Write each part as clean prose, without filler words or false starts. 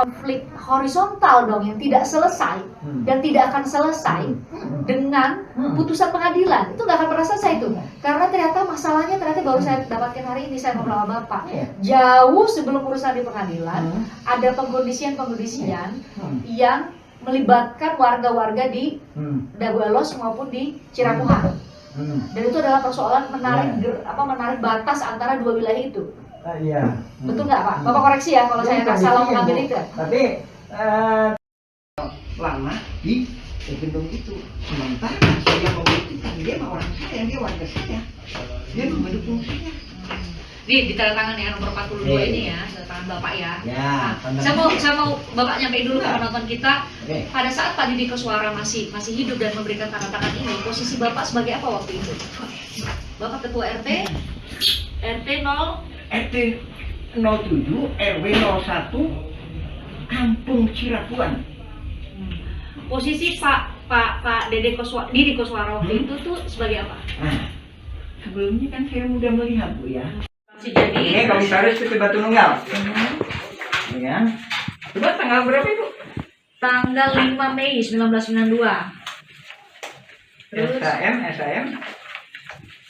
konflik horizontal dong yang tidak selesai dan tidak akan selesai dengan putusan pengadilan. Itu nggak akan pernah selesai itu, karena ternyata masalahnya baru saya dapatkan hari ini, saya ngobrol sama Bapak. Jauh sebelum urusan di pengadilan ada pengkondisian yang melibatkan warga-warga di Dago Elos maupun di Ciramuha. Dan itu adalah persoalan menarik batas antara dua wilayah itu. Iya. Betul nggak Pak? Bapak koreksi ya kalau saya nggak salah mengambil itu. Tapi lama di gendong itu. Sementara saya membuktikan dia orang saya, dia warga saya, dia mendukung saya. Nih ditandatangani nomor 42 ini ya, tangan Bapak ya. Ya. Nah, saya mau Bapak nyampein dulu ke penonton kita. Pada saat Pak Didi Koswara masih hidup dan memberikan tanda tangan ini, posisi Bapak sebagai apa waktu itu? Bapak ketua RT 07 RW 01 Kampung Cirapuan. Posisi Pak Didi Koswara waktu itu tuh sebagai apa? Nah, sebelumnya kan saya mudah melihat Bu ya. Jadi Ini Komisaris PT Batu Nunggal. Ya. Coba tanggal berapa itu? tanggal 5 Mei 1992. Terus SAM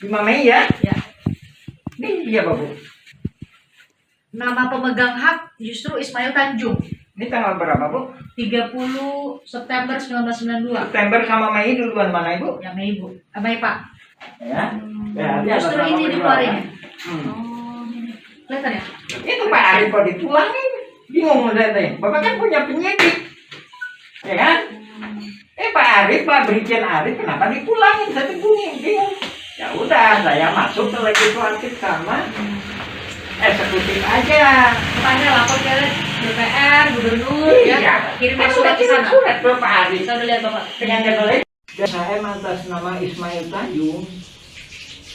5 Mei ya? Ya. Ini dia Bu. Nama pemegang hak justru Ismail Tanjung. Ini tanggal berapa Bu? 30 September 1992. September sama Mei duluan mana Ibu? Yang Mei Bu. Mei Pak. Ya. Justru ini dikeluarin. Kelihatan ya? Itu Pak Arif kok dipulangin. Bingung udah deh. Bapak kan punya penyidik. Ya kan? Pak Arif, Pak Brigjen Arif kenapa dipulangin? Saya tuh bingung. Ya udah, saya masuk ke legislatif sama eksekutif aja. Makanya lapor ke DPR, gubernur, ya. Kirim surat ke sana. Surat ke Pak Arif. Saya udah lihat Bapak. Dengan jadwalnya. Dan saya atas nama Ismail Tanjung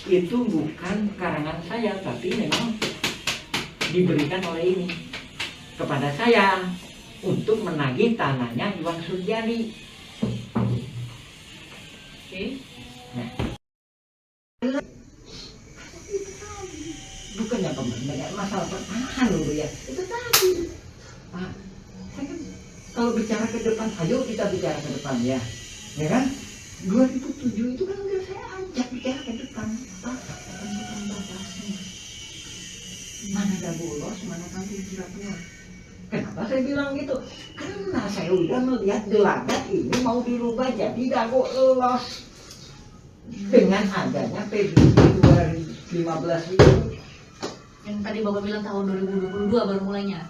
itu bukan karangan saya, tapi memang diberikan oleh ini kepada saya untuk menagih tanahnya Iwan Surjadi. Oke. Nah. Bukannya masalah pertahanan loh ya. Itu tadi. Pak, saya kan kalau bicara ke depan, ayo kita bicara ke depan ya. Ya kan? 2007 itu kan udah saya ajak bicara ke depan. Pak, bukan batasnya. Mana Dago Elos, mana Kampung Cirapuan. Kenapa saya bilang gitu? Karena saya udah melihat gelagat ini mau dirubah jadi Dago Elos. Dengan adanya PBB 2015 itu. Yang tadi Bapak bilang tahun 2022 baru mulainya.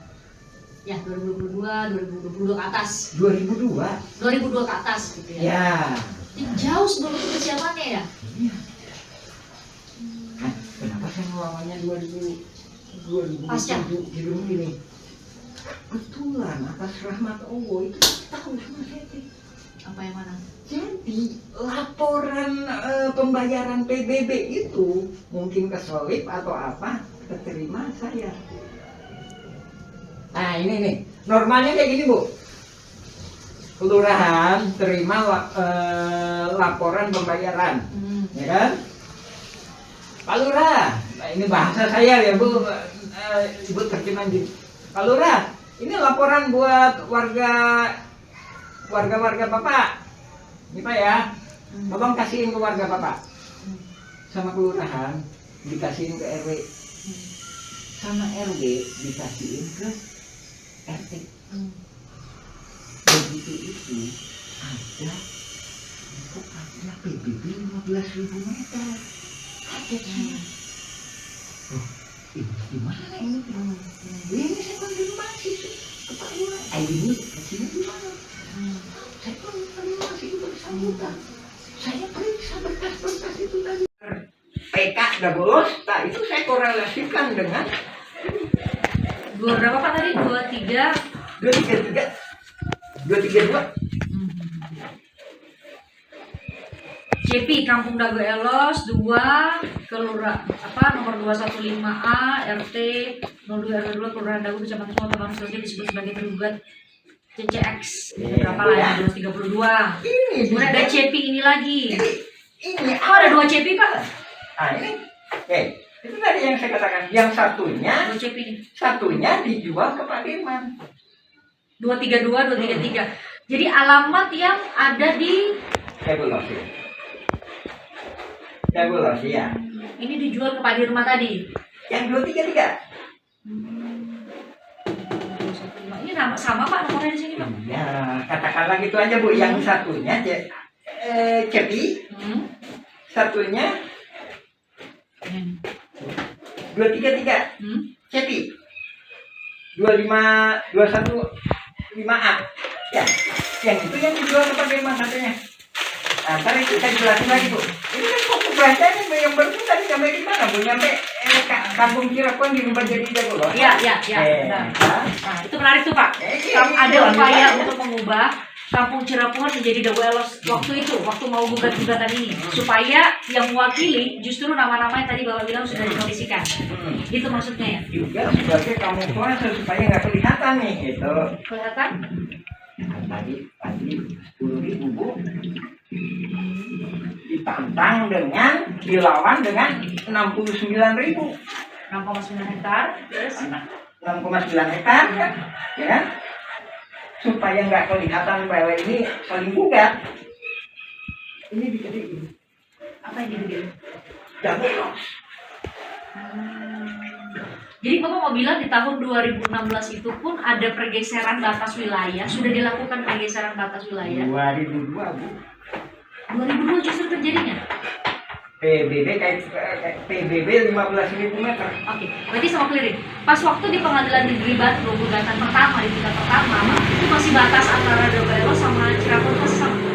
Ya, 2022 ke atas. 2002 ke atas gitu ya. Ya. Jauh sebelum persiapannya ya. Iya. Nah, kenapa saya ngelawannya 2007 hidung ini? Kebetulan atas rahmat Allah itu tahu sama saya. Apa yang mana? Jadi laporan pembayaran PBB itu mungkin keselip atau apa keterima saya. Nah ini nih normalnya kayak gini Bu. Kelurahan terima laporan pembayaran, ya kan? Pak Lurah, nah ini bahasa saya ya Bu, Ibu terjemahan gitu. Pak Lurah, ini laporan buat warga Bapak. Ini Pak ya, tolong kasihin ke warga Bapak. Sama kelurahan dikasihin ke RW, sama RW dikasihin ke RT. Begitu itu ada bukannya PBB 15.000 meter. Kaget saya. Oh, ini gimana ini? Ini saya konfirmasi ke Pak Lurah. Ini sini gimana? Saya konfirmasi itu bersangkutan. Saya periksa berkas-berkas itu tadi. PK Dago Elos, nah itu saya korelasikan dengan Berapa Pak tadi? 232. CP Kampung Dago Elos 2 kelurahan nomor 215A RT 02 RW 2 Kelurahan Dago Kecamatan Semua Taman Selesai disebut sebagai tergugat CCX. Berapa lah ya? 232. Kemudian ada CP ini lagi. Ini ada 2 CP Pak? Ini. Itu tadi yang saya katakan. Yang satunya 2 CP ini. Satunya dijual ke Pak Dirman. 232, 233. Jadi alamat yang ada di Tabulasi ya. Ini dijual ke Pak Dirma tadi. Yang 233. Ini nama sama Pak nomornya di sini Pak. Ya, katakanlah gitu aja Bu. Yang satunya Cepi, satunya 233. Cepi. 25215A. Ya, yang itu yang dijual ke Pak Dirma katanya. Ntar itu saya jelasin lagi Bu. Ini kan kok pembelajarannya yang baru tadi sampai di mana Bu? Nyampe Kampung Cirebon di Rumah Jadi Dago loh. Iya. Nah, itu menarik tuh Pak. Ada upaya untuk mengubah Kampung Cirebon menjadi Dago Elos waktu mau gugatan ini, supaya yang mewakili justru nama-nama yang tadi Bapak bilang sudah dikondisikan. Itu maksudnya ya. Juga sebagai kamu kuasa supaya nggak kelihatan nih itu. Kelihatan? Tadi 10.000 Bu. Ditantang dengan dilawan dengan 69.000. 6,9 hektar. Terus 6,9 hektar kan, ya kan? Supaya nggak kelihatan bahwa ini saling gugat. Ini digedein. Apa yang digedein? Dago Elos. Jadi Bapak mau bilang di tahun 2016 itu pun ada pergeseran batas wilayah, sudah dilakukan pergeseran batas wilayah. 2002 Bu. 2002 justru terjadinya. PBB kayak PBB 15.000 meter. Oke, berarti sama keliling. Pas waktu di Pengadilan Negeri Batu gugatan pertama di tingkat pertama, itu masih batas antara Dago Elos sama Cirebon masih sama.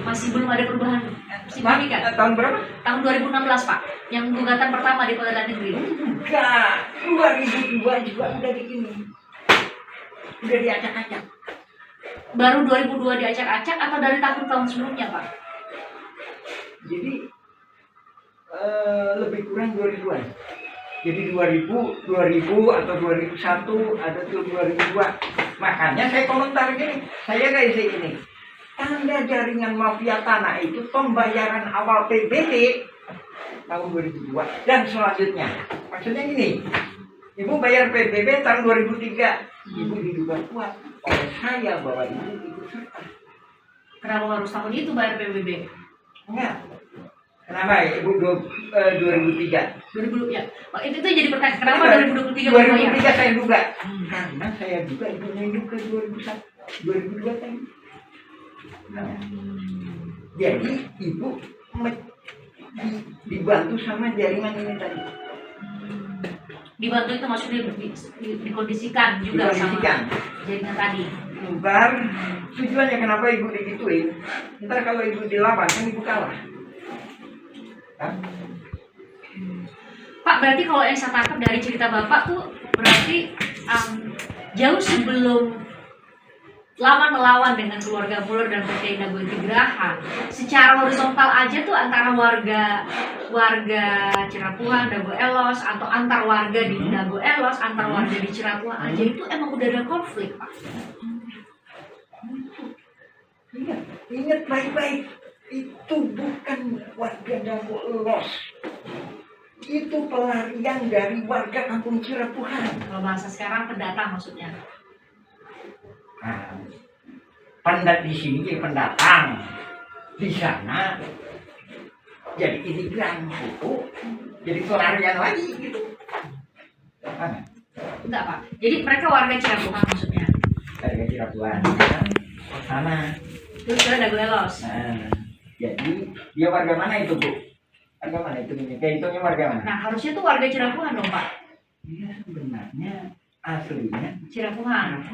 Masih belum ada perubahan signifikan. Tahun berapa? Tahun 2016 Pak, yang gugatan pertama di Pengadilan Negeri. Enggak, 2002 juga udah di ini. Udah diacak-acak. Baru 2002 diacak-acak atau dari tahun-tahun sebelumnya Pak? Jadi lebih kurang 2000-an. Jadi 2000 atau 2001 ada tuh 2002. Makanya saya komentar gini, saya kayak ini. Tanda jaringan mafia tanah itu pembayaran awal PBB tahun 2002 dan selanjutnya. Maksudnya gini, Ibu bayar PBB tahun 2003, Ibu diduga kuat oleh saya bahwa Ibu ikut serta. Kenapa harus tahun itu bayar PBB? Enggak. Kenapa Ibu 2003? 2000 ya. Oh, itu jadi pertanyaan. Kenapa 2023 2003 saya duga. Karena saya duga Ibu nunduk ke 2001, 2002 tadi. Nah, jadi Ibu dibantu sama jaringan ini tadi. Dibantu itu maksudnya dikondisikan juga sama jaringan tadi. Ntar tujuannya kenapa Ibu digituin? Ntar kalau Ibu dilawan kan Ibu kalah. Hah? Pak, berarti kalau yang saya tangkap dari cerita Bapak tuh berarti jauh sebelum Laman melawan dengan keluarga Muller dan PT Dago Integrahan, secara horizontal aja tuh antara warga Cirapuan, Dago Elos, atau antar warga di Dago Elos, antar warga di Cirapuan aja itu emang udah ada konflik Pak. Ingat baik-baik, itu bukan warga Dago Elos, itu pelarian dari warga Kampung Cirapuan. Kalau bahasa sekarang pendatang maksudnya. Nah, di sini jadi pendatang, di sana jadi imigran gitu, jadi pelarian lagi gitu. Enggak Pak, jadi mereka warga Cirapuan maksudnya. Warga Cirapuan, sana. Terus ke Dago Elos. Nah, jadi dia warga mana itu Bu? Warga mana itu? Kehitungnya warga mana? Nah harusnya tuh warga Cirapuan dong Pak. Dia sebenarnya aslinya Cirapuan.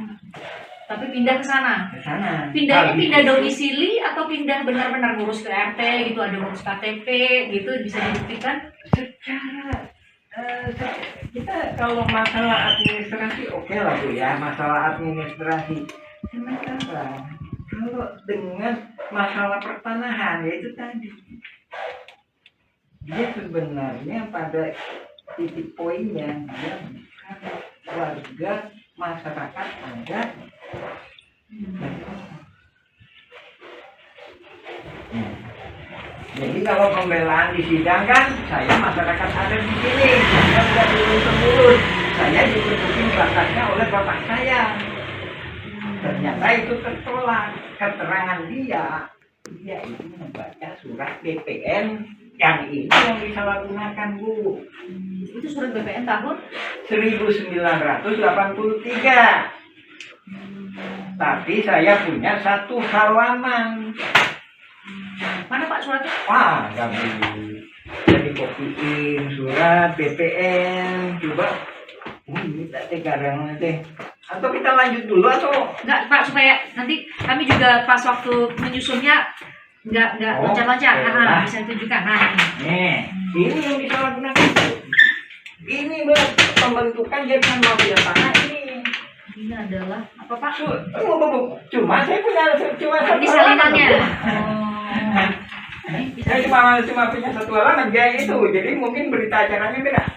Tapi pindah ke sana. Ke sana. Pindah domisili atau pindah benar-benar ngurus ke RT gitu, ada ngurus KTP gitu, bisa dibuktikan? Secara kita kalau masalah administrasi oke lah Bu ya, masalah administrasi. Sementara kalau dengan masalah pertanahan yaitu tadi, dia sebenarnya pada titik poinnya dia bukan warga masyarakat adat. Jadi kalau pembelaan di sidang kan saya masyarakat adat di sini, saya sudah turun temurun, saya ditentukan batasnya oleh bapak saya. Ternyata itu tertolak. Keterangan dia itu membaca surat BPN yang ini yang disalahgunakan, Bu. Itu surat BPN tahun 1983. Tapi saya punya 1 halaman. Mana Pak suratnya? Wah, nggak boleh. Jadi kopiin surat BPN. Coba. Ini teh kadang teh. Atau kita lanjut dulu atau? Enggak Pak, supaya nanti kami juga pas waktu menyusunnya nggak loncat-loncat. Nah, bisa ditunjukkan. Nah, ini yang disalahgunakan. Ini pembentukan jaringan mafia tanah ini. Ini adalah apa Pak? Cuma saya punya Ini salinannya. Saya cuma punya 1 halaman dia itu. Jadi mungkin berita acaranya beda.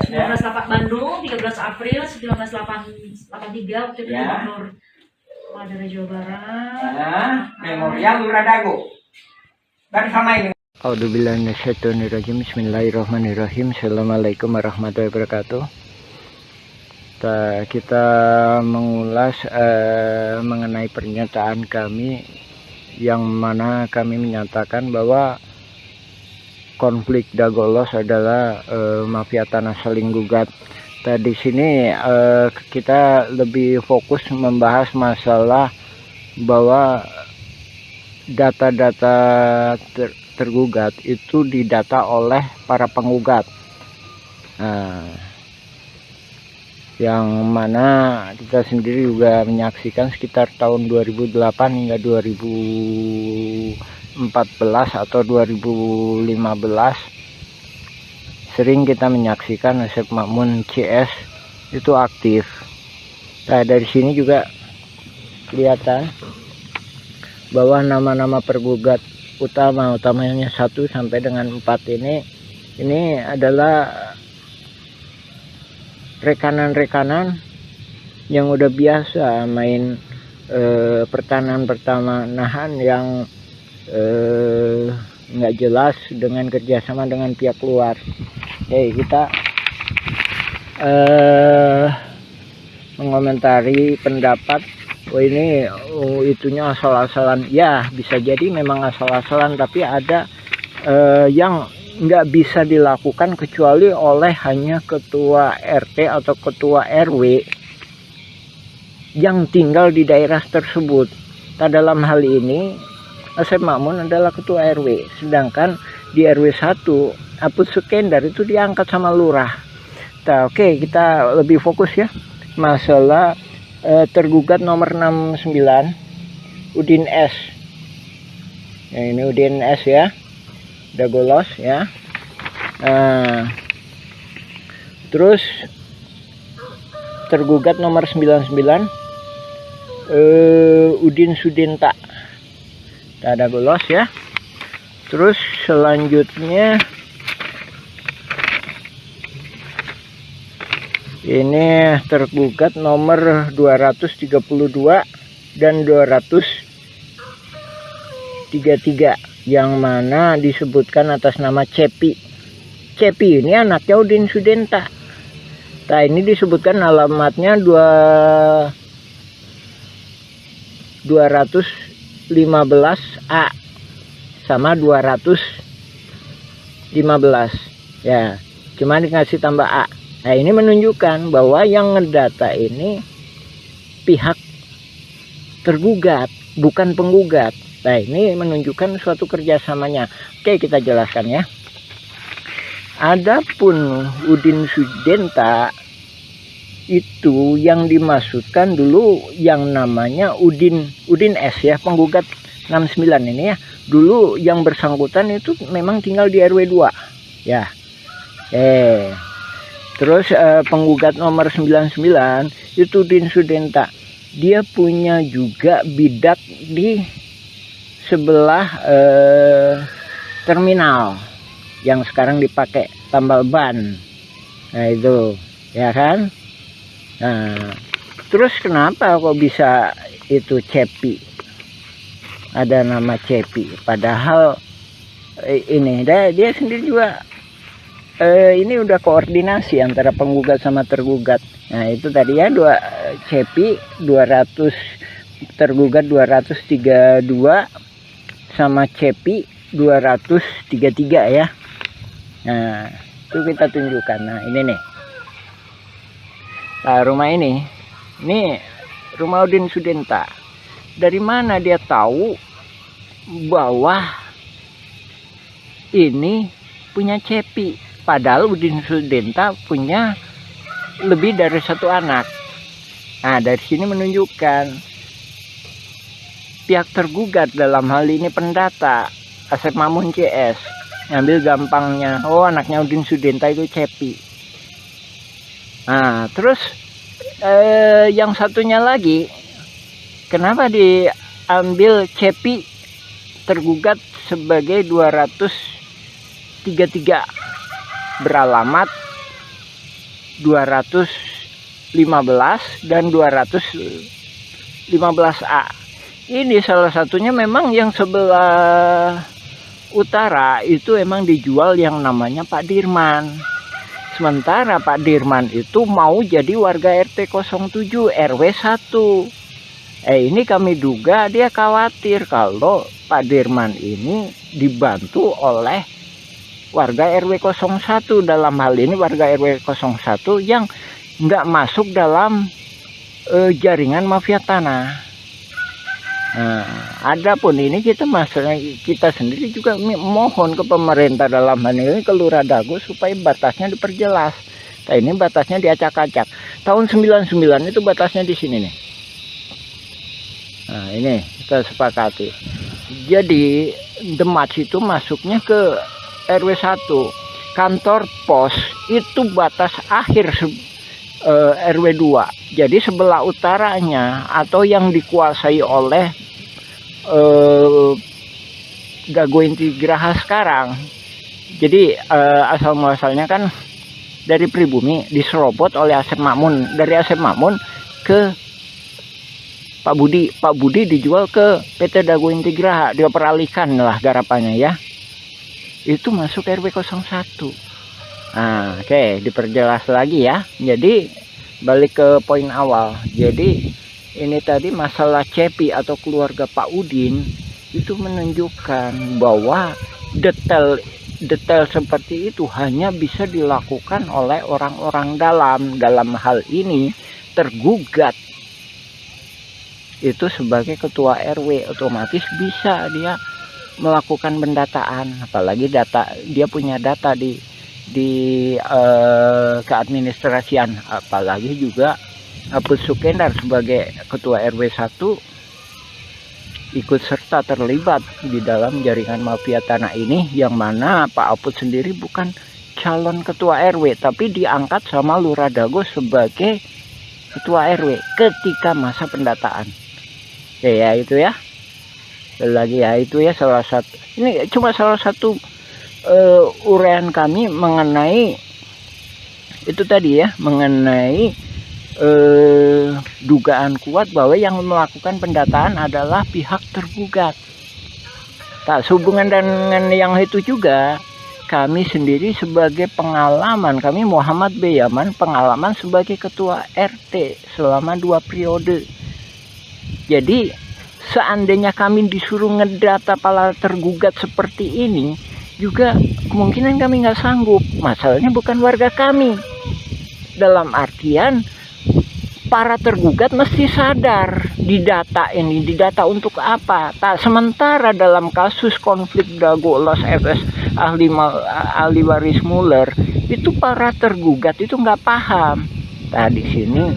19 Bandung, 13 April 1983 waktu itu Gubernur daerah Jawa Barat. Memorial Lurah Dago. Dan sama ini. A'udzubillahiminasyaitonirrajim. Bismillahirrahmanirrahim. Assalamualaikum warahmatullahi wabarakatuh. Kita mengulas mengenai pernyataan kami yang mana kami menyatakan bahwa konflik Dagolos adalah mafia tanah saling gugat. Di sini kita lebih fokus membahas masalah bahwa data-data tergugat itu didata oleh para penggugat. Yang mana kita sendiri juga menyaksikan sekitar tahun 2008 hingga 2014 atau 2015 sering kita menyaksikan Asep Makmun CS itu aktif. Nah, dari sini juga kelihatan bahwa nama-nama pergugat utamanya 1 sampai dengan 4 ini adalah rekanan-rekanan yang udah biasa main pertanahan yang nggak jelas dengan kerjasama dengan pihak luar. Kita mengomentari pendapat ini itunya asal-asalan. Ya, bisa jadi memang asal-asalan, tapi ada yang nggak bisa dilakukan kecuali oleh hanya ketua RT atau ketua RW yang tinggal di daerah tersebut. Dalam hal ini Asep Makmun adalah ketua RW, sedangkan di RW 1 Apus Sukendar itu diangkat sama lurah. Oke, kita lebih fokus ya masalah tergugat nomor 69 Udin S. Ya, ini Udin S ya, Dagolos ya. Terus tergugat nomor 99 Udin Sudinta, Dagolos ya. Terus selanjutnya ini tergugat nomor 232 dan 233 yang mana disebutkan atas nama Cepi. Cepi ini anaknya Udin Sudinta. Nah, ini disebutkan alamatnya 215A sama 215 ya, cuma dikasih tambah A. Nah, ini menunjukkan bahwa yang ngedata ini pihak tergugat, bukan penggugat. Nah, ini menunjukkan suatu kerjasamanya. Oke, kita jelaskan ya. Adapun Udin Sudinta itu yang dimaksudkan dulu yang namanya Udin S ya, penggugat 69 ini ya. Dulu yang bersangkutan itu memang tinggal di RW 2 ya. Terus penggugat nomor 99 itu Udin Sudinta. Dia punya juga bidak di sebelah terminal yang sekarang dipakai tambal ban. Nah, itu ya kan. Nah, terus kenapa kok bisa itu Cepi, ada nama Cepi, padahal ini dia sendiri juga ini udah koordinasi antara penggugat sama tergugat. Nah, itu tadi ya, Cepi 215 tergugat 232 sama Cepi 233 ya. Nah, itu kita tunjukkan. Nah, ini nih. Nah, rumah ini rumah Udin Sudenta. Dari mana dia tahu bahwa ini punya Cepi? Padahal Udin Sudenta punya lebih dari satu anak. Nah, dari sini menunjukkan pihak tergugat, dalam hal ini pendata Asep Mamun CS, ngambil gampangnya, oh anaknya Udin Sudenta itu Cepi. Nah, terus yang satunya lagi, kenapa diambil Cepi tergugat sebagai 233 beralamat 215 dan 215A. Ini salah satunya memang yang sebelah utara itu emang dijual yang namanya Pak Dirman. Sementara Pak Dirman itu mau jadi warga RT 07 RW 1. Ini kami duga dia khawatir kalau Pak Dirman ini dibantu oleh warga RW 01, dalam hal ini warga RW 01 yang nggak masuk dalam jaringan mafia tanah. Nah, adapun ini kita sendiri juga mohon ke pemerintah, dalam hal ini ke Lurah Dago, supaya batasnya diperjelas. Nah, ini batasnya diacak-acak. Tahun 99 itu batasnya di sini nih. Nah, ini kita sepakati. Jadi Demak itu masuknya ke RW 1. Kantor pos itu batas akhir RW 2. Jadi sebelah utaranya atau yang dikuasai oleh Dago Inti Graha sekarang. Jadi asal muasalnya kan dari pribumi diserobot oleh Asep Mamun. Dari Asep Mamun ke Pak Budi. Pak Budi dijual ke PT Dago Inti Graha. Dia peralihkan lah garapannya ya. Itu masuk RW 01. Nah, oke, diperjelas lagi ya. Jadi balik ke poin awal. Jadi ini tadi masalah Cepi atau keluarga Pak Udin itu menunjukkan bahwa detail seperti itu hanya bisa dilakukan oleh orang-orang dalam hal ini tergugat itu sebagai ketua RW, otomatis bisa dia melakukan pendataan, apalagi dia punya data di keadministrasian, apalagi juga Apus Sukendar sebagai ketua RW 1 ikut serta terlibat di dalam jaringan mafia tanah ini, yang mana Pak Apus sendiri bukan calon ketua RW tapi diangkat sama Lurah Dago sebagai ketua RW ketika masa pendataan. Ya itu ya. Lagi ya itu ya salah satu, ini cuma salah satu uraian kami mengenai itu tadi ya, mengenai dugaan kuat bahwa yang melakukan pendataan adalah pihak tergugat. Tak sehubungan dengan yang itu juga, kami sendiri sebagai pengalaman, kami Muhammad B. Yaman pengalaman sebagai ketua RT selama 2 periode. Jadi seandainya kami disuruh ngedata para tergugat seperti ini, juga kemungkinan kami nggak sanggup. Masalahnya bukan warga kami. Dalam artian para tergugat mesti sadar didata ini, didata untuk apa? Tak sementara dalam kasus konflik Dago Los FS ahli waris Muller itu para tergugat itu nggak paham. Nah di sini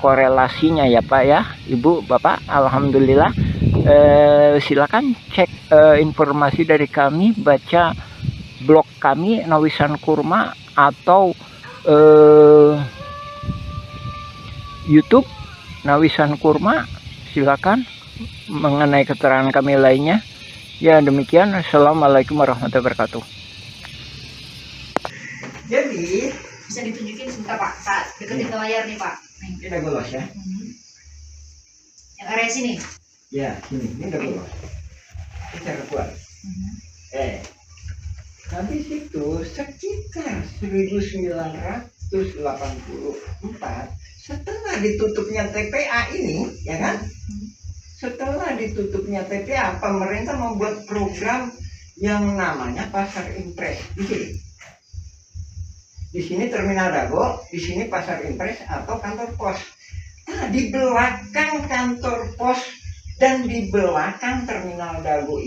korelasinya ya Pak ya, Ibu, Bapak, alhamdulillah. Silakan cek informasi dari kami, baca blog kami Nawisan Kurma atau YouTube Nawisan Kurma, silakan mengenai keterangan kami lainnya. Ya demikian, assalamualaikum warahmatullahi wabarakatuh. Jadi Bisa ditunjukin sebentar Pak, saat deketin ke layar nih Pak. ini udah golos ya. Yang area sini. Ya sini, ini udah golos. Ini cara kuat. Habis itu sekitar 1984 setelah ditutupnya TPA ini, ya kan? setelah ditutupnya TPA, pemerintah membuat program yang namanya pasar impres. Di sini terminal Dago, di sini pasar impres atau kantor pos. Nah, di belakang kantor pos dan di belakang terminal Dago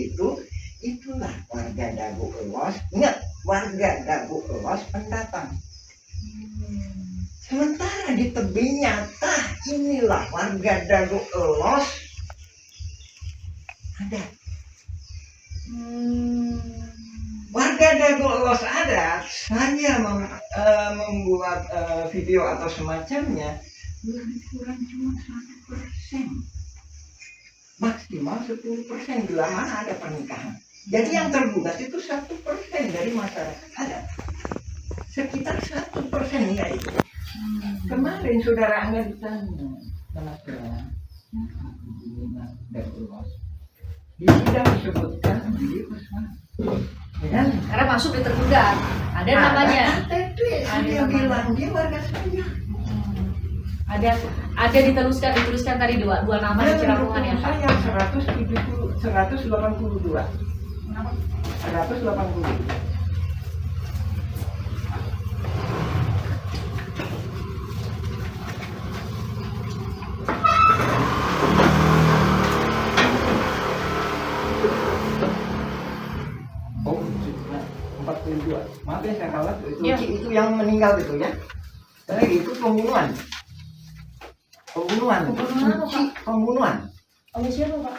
itulah warga Dago Elos. Ingat, warga Dago Elos pendatang. Sementara di tebing nyata inilah warga Dago Elos ada. Warga Dago Elos ada. Saya membuat video atau semacamnya lebih kurang cuma 1%, maksimal 10% bila mana ada pernikahan. Jadi yang tergugat itu 1% dari masyarakat ada. Sekitar 1% ya itu. Kemarin saudara Angga ditanya kenapa Dago Elos. Dia tidak disebutkan di ya, Karena masuk di tergugat, ada namanya. Dia bilang dia warga saya. Ada dituliskan tadi dua nama di Ciramungan ya Pak. Saya 182. 180. Oh, 42. Maaf ya saya kalah itu, Ya. Itu yang meninggal itu ya. Itu pembunuhan. Pembunuhan apa, Pak? Pembunuhan. Oleh siapa Pak?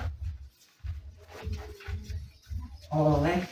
Oleh